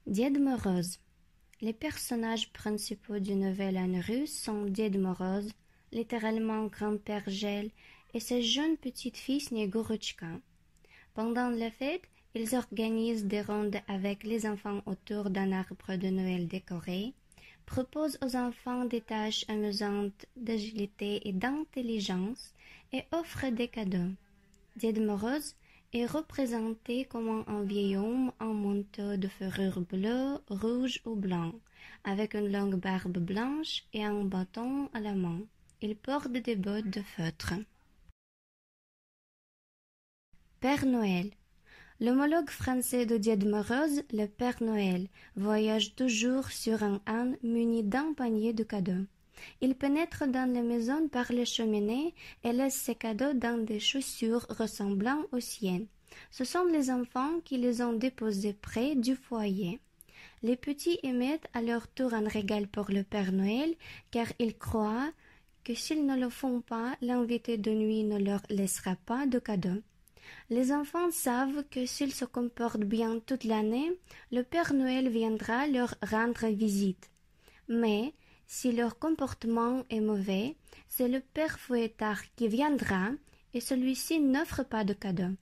Ded Moroz. Les personnages principaux du Nouvel An russe sont Ded Moroz, littéralement grand-père gel, et sa jeune petite-fille Sneguruchka. Pendant la fête, ils organisent des rondes avec les enfants autour d'un arbre de Noël décoré, proposent aux enfants des tâches amusantes d'agilité et d'intelligence et offrent des cadeaux. Ded Moroz est représenté comme un vieil homme en manteau de fourrure bleue, rouge ou blanc, avec une longue barbe blanche et un bâton à la main. Il porte des bottes de feutre. Père Noël. L'homologue français de Ded Moroz, le Père Noël, voyage toujours sur un âne muni d'un panier de cadeaux. Il pénètre dans la maison par les cheminées et laisse ses cadeaux dans des chaussures ressemblant aux siennes. Ce sont les enfants qui les ont déposés près du foyer. Les petits émettent à leur tour un régal pour le Père Noël, car ils croient que s'ils ne le font pas, l'invité de nuit ne leur laissera pas de cadeaux. Les enfants savent que s'ils se comportent bien toute l'année, le Père Noël viendra leur rendre visite. Mais si leur comportement est mauvais, c'est le Père Fouettard qui viendra et celui-ci n'offre pas de cadeaux.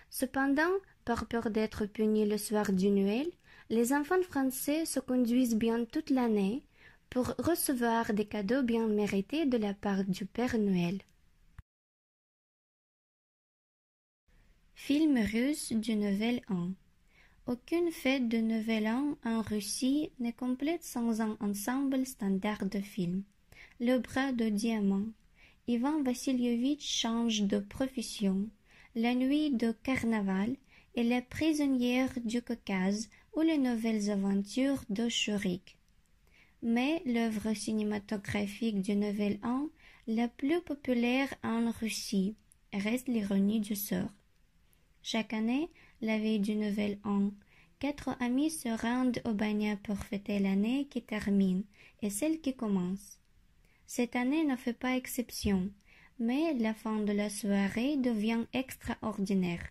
Cependant, par peur d'être punis le soir du Noël, les enfants français se conduisent bien toute l'année pour recevoir des cadeaux bien mérités de la part du Père Noël. Film russe du Nouvel An. Aucune fête de Nouvel An en Russie n'est complète sans un ensemble standard de films. Le bras de diamant. Ivan Vassilievitch change de profession. La nuit de carnaval et Les prisonnières du Caucase ou les nouvelles aventures de Shurik. Mais l'œuvre cinématographique du Nouvel An, la plus populaire en Russie, reste l'ironie du sort. Chaque année, la veille du Nouvel An, 4 amis se rendent au Banya pour fêter l'année qui termine et celle qui commence. Cette année ne fait pas exception, mais la fin de la soirée devient extraordinaire.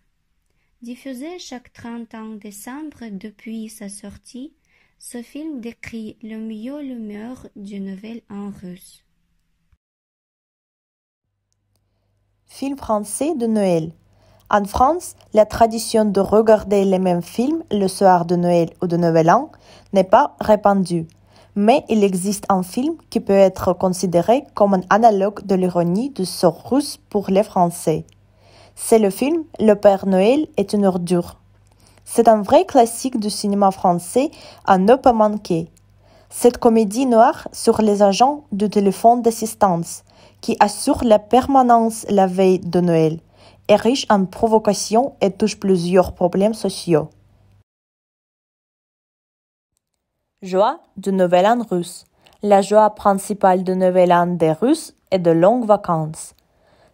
Diffusé chaque 31 décembre depuis sa sortie, ce film décrit le mieux l'humeur du Nouvel An russe. Film français de Noël. En France, la tradition de regarder les mêmes films le soir de Noël ou de Nouvel An n'est pas répandue, mais il existe un film qui peut être considéré comme un analogue de l'ironie du sort russe pour les Français. C'est le film Le Père Noël est une ordure. C'est un vrai classique du cinéma français à ne pas manquer. Cette comédie noire sur les agents du téléphone d'assistance qui assure la permanence la veille de Noël est riche en provocations et touche plusieurs problèmes sociaux. Joie du Nouvel An russe. La joie principale du Nouvel An des Russes est de longues vacances.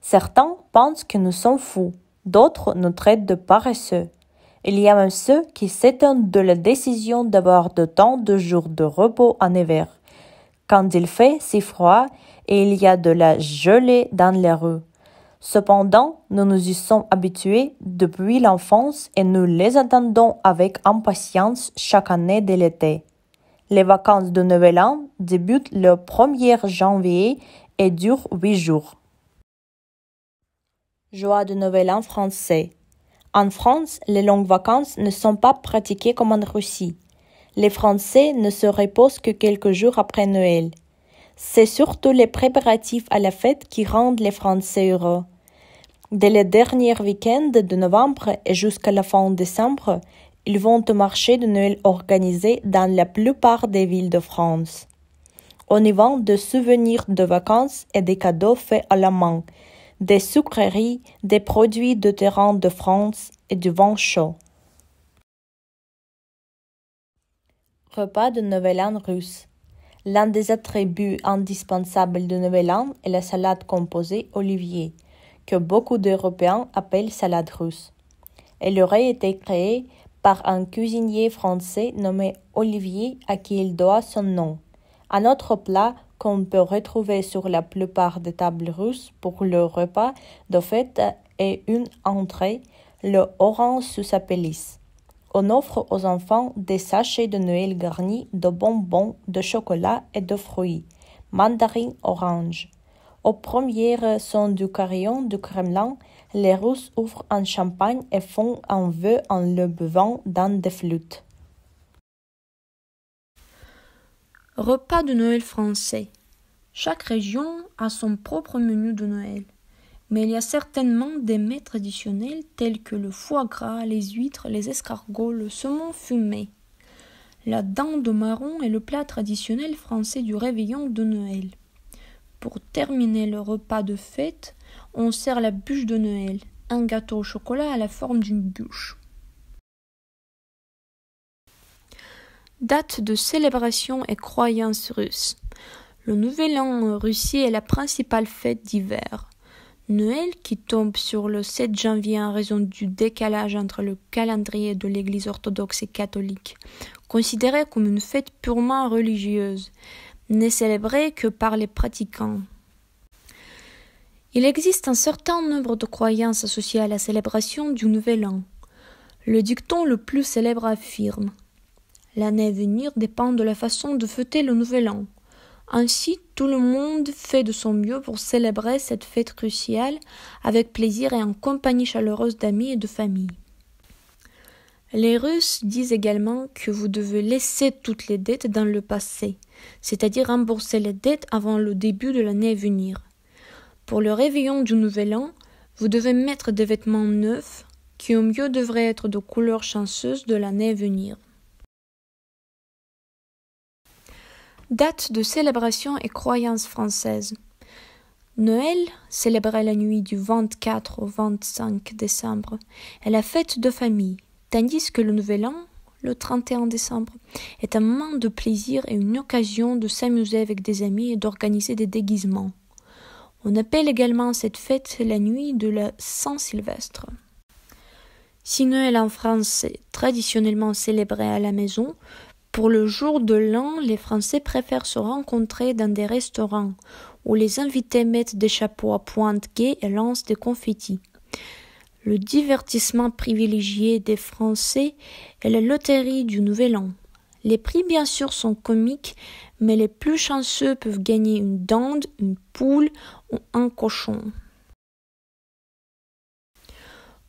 Certains pensent que nous sommes fous, d'autres nous traitent de paresseux. Il y a même ceux qui s'étonnent de la décision d'avoir de tant de jours de repos en hiver, quand il fait si froid et il y a de la gelée dans les rues. Cependant, nous nous y sommes habitués depuis l'enfance et nous les attendons avec impatience chaque année de l'été. Les vacances de Nouvel An débutent le 1er janvier et durent 8 jours. Joie de Nouvel An français. En France, les longues vacances ne sont pas pratiquées comme en Russie. Les Français ne se reposent que quelques jours après Noël. C'est surtout les préparatifs à la fête qui rendent les Français heureux. Dès les derniers week-ends de novembre et jusqu'à la fin décembre, ils vont au marché de Noël organisé dans la plupart des villes de France. On y vend des souvenirs de vacances et des cadeaux faits à la main, des sucreries, des produits de terrain de France et du vin chaud. Repas de Nouvel An russe. L'un des attributs indispensables du Nouvel An est la salade composée olivier, que beaucoup d'Européens appellent salade russe. Elle aurait été créée par un cuisinier français nommé Olivier à qui il doit son nom. Un autre plat qu'on peut retrouver sur la plupart des tables russes pour le repas de fête est une entrée, le orange sous sa pelisse. On offre aux enfants des sachets de Noël garnis de bonbons, de chocolat et de fruits, mandarines, oranges. Aux premières sons du carillon du Kremlin, les Russes ouvrent un champagne et font un vœu en le buvant dans des flûtes. Repas de Noël français. Chaque région a son propre menu de Noël, mais il y a certainement des mets traditionnels tels que le foie gras, les huîtres, les escargots, le saumon fumé. La dinde au marron est le plat traditionnel français du réveillon de Noël. Pour terminer le repas de fête, on sert la bûche de Noël, un gâteau au chocolat à la forme d'une bûche. Date de célébration et croyance russe. Le Nouvel An en Russie est la principale fête d'hiver. Noël, qui tombe sur le 7 janvier en raison du décalage entre le calendrier de l'Église orthodoxe et catholique, considéré comme une fête purement religieuse, n'est célébrée que par les pratiquants. Il existe un certain nombre de croyances associées à la célébration du Nouvel An. Le dicton le plus célèbre affirme « L'année à venir dépend de la façon de fêter le Nouvel An ». Ainsi, tout le monde fait de son mieux pour célébrer cette fête cruciale avec plaisir et en compagnie chaleureuse d'amis et de famille. Les Russes disent également que vous devez laisser toutes les dettes dans le passé, c'est-à-dire rembourser les dettes avant le début de l'année à venir. Pour le réveillon du Nouvel An, vous devez mettre des vêtements neufs qui au mieux devraient être de couleur chanceuse de l'année à venir. Date de célébration et croyances françaises. Noël, célébré la nuit du 24 au 25 décembre, est la fête de famille, tandis que le Nouvel An, le 31 décembre, est un moment de plaisir et une occasion de s'amuser avec des amis et d'organiser des déguisements. On appelle également cette fête la nuit de la Saint-Sylvestre. Si Noël en France est traditionnellement célébré à la maison, pour le jour de l'an, les Français préfèrent se rencontrer dans des restaurants où les invités mettent des chapeaux à pointe gaies et lancent des confettis. Le divertissement privilégié des Français est la loterie du Nouvel An. Les prix bien sûr sont comiques, mais les plus chanceux peuvent gagner une dinde, une poule ou un cochon.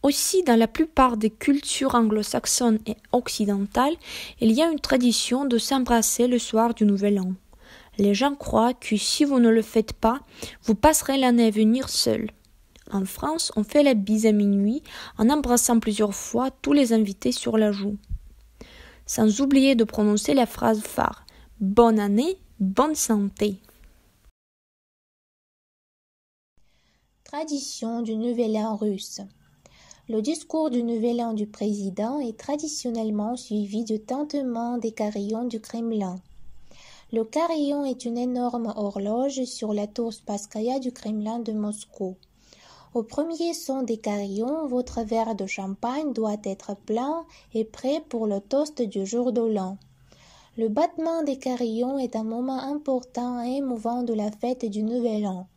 Aussi, dans la plupart des cultures anglo-saxonnes et occidentales, il y a une tradition de s'embrasser le soir du Nouvel An. Les gens croient que si vous ne le faites pas, vous passerez l'année à venir seul. En France, on fait la bise à minuit en embrassant plusieurs fois tous les invités sur la joue. Sans oublier de prononcer la phrase phare « Bonne année, bonne santé ». Tradition du Nouvel An russe. Le discours du Nouvel An du président est traditionnellement suivi du tintement des carillons du Kremlin. Le carillon est une énorme horloge sur la tour Spasskaya du Kremlin de Moscou. Au premier son des carillons, votre verre de champagne doit être plein et prêt pour le toast du jour de l'an. Le battement des carillons est un moment important et émouvant de la fête du Nouvel An.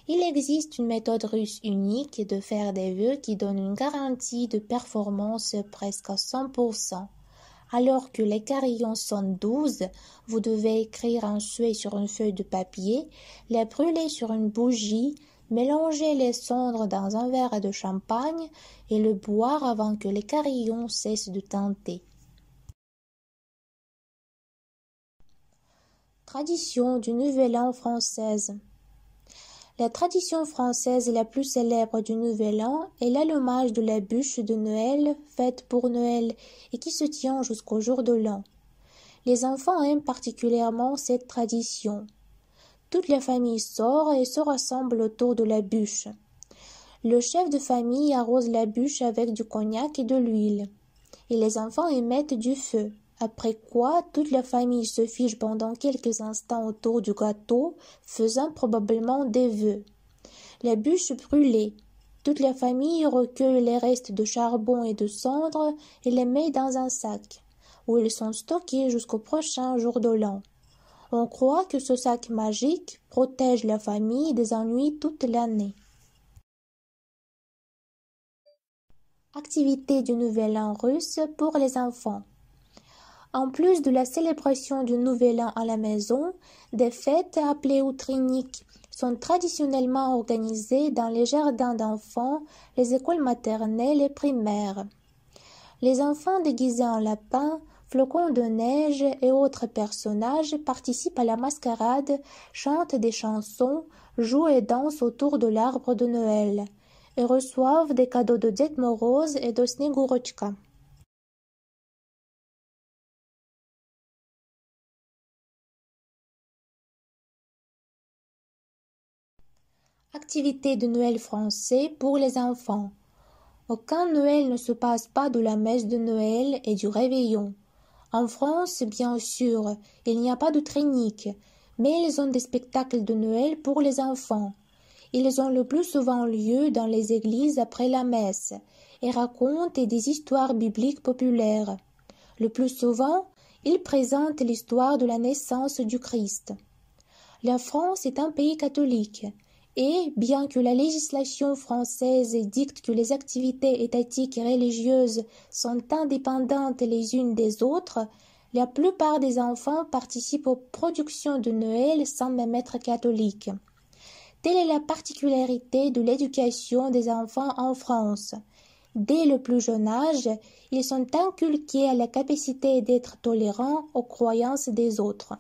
Il existe une méthode russe unique de faire des vœux qui donne une garantie de performance presque à 100%. Alors que les carillons sont 12, vous devez écrire un souhait sur une feuille de papier, les brûler sur une bougie, mélanger les cendres dans un verre de champagne et le boire avant que les carillons cessent de tinter. Tradition du Nouvel An française. La tradition française la plus célèbre du Nouvel An est l'allumage de la bûche de Noël faite pour Noël et qui se tient jusqu'au jour de l'an. Les enfants aiment particulièrement cette tradition. Toute la famille sort et se rassemble autour de la bûche. Le chef de famille arrose la bûche avec du cognac et de l'huile, et les enfants y mettent du feu. Après quoi, toute la famille se fiche pendant quelques instants autour du gâteau, faisant probablement des vœux. La bûche brûlée. Toute la famille recueille les restes de charbon et de cendres et les met dans un sac, où ils sont stockés jusqu'au prochain jour de l'an. On croit que ce sac magique protège la famille des ennuis toute l'année. Activité du Nouvel An russe pour les enfants. En plus de la célébration du Nouvel An à la maison, des fêtes appelées outriniques sont traditionnellement organisées dans les jardins d'enfants, les écoles maternelles et primaires. Les enfants déguisés en lapins, flocons de neige et autres personnages participent à la mascarade, chantent des chansons, jouent et dansent autour de l'arbre de Noël et reçoivent des cadeaux de Ded Moroz et de Snegourochka. Activité de Noël français pour les enfants. Aucun Noël ne se passe pas de la messe de Noël et du réveillon. En France, bien sûr, il n'y a pas de trainique, mais ils ont des spectacles de Noël pour les enfants. Ils ont le plus souvent lieu dans les églises après la messe et racontent des histoires bibliques populaires. Le plus souvent, ils présentent l'histoire de la naissance du Christ. La France est un pays catholique et, bien que la législation française dicte que les activités étatiques et religieuses sont indépendantes les unes des autres, la plupart des enfants participent aux productions de Noël sans même être catholiques. Telle est la particularité de l'éducation des enfants en France. Dès le plus jeune âge, ils sont inculqués à la capacité d'être tolérants aux croyances des autres.